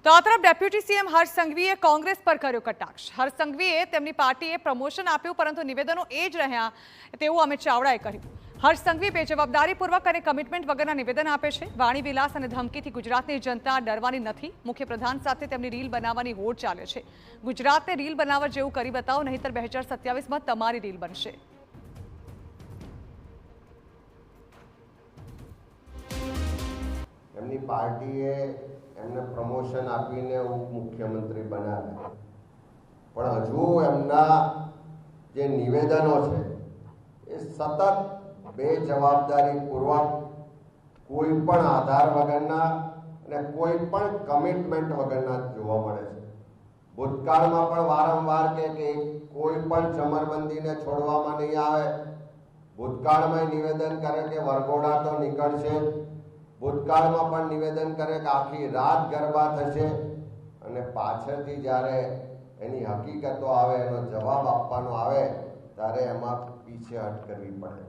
તો આ તરફ ડેપ્યુટી સીએમ હર્ષ સંઘવીએ કોંગ્રેસ પર કર્યો કટાક્ષ। હર્ષ સંઘવીએ તેમની પાર્ટીએ પ્રમોશન આપ્યું, પરંતુ નિવેદનો એ જ રહ્યા તેવું અમિત ચાવડાએ કહ્યું। હર્ષ સંઘવી બેજવાબદારીપૂર્વક અને કમિટમેન્ટ વગરના નિવેદન આપે છે। વાણી વિલાસ અને ધમકીથી ગુજરાતની જનતા ડરવાની નથી। મુખ્યપ્રધાન સાથે તેમની રીલ બનાવવાની હોડ ચાલે છે। ગુજરાતને રીલ બનાવવા જેવું કરી બતાવો, નહીંતર 2027માં તમારી રીલ બનશે। એમની પાર્ટીએ એમને પ્રમોશન આપીને ઉપમુખ્યમંત્રી બનાવ્યા, પણ હજુ એમના જે નિવેદનો છે એ સતત બેજવાબદારીપૂર્વક, કોઈ પણ આધાર વગરના અને કોઈ પણ કમિટમેન્ટ વગરના જોવા મળે છે। ભૂતકાળમાં પણ વારંવાર કે કોઈ પણ ચમરબંધીને છોડવામાં નહીં આવે। ભૂતકાળમાં નિવેદન કરે કે વરઘોડા તો નીકળશે, ભૂતકાળમાં પણ નિવેદન કરે કે આખી રાત ગરબા થશે, અને પાછળથી જ્યારે એની હકીકતો આવે, એનો જવાબ આપવાનો આવે, ત્યારે એમાં પીછેહટ કરવી પડે।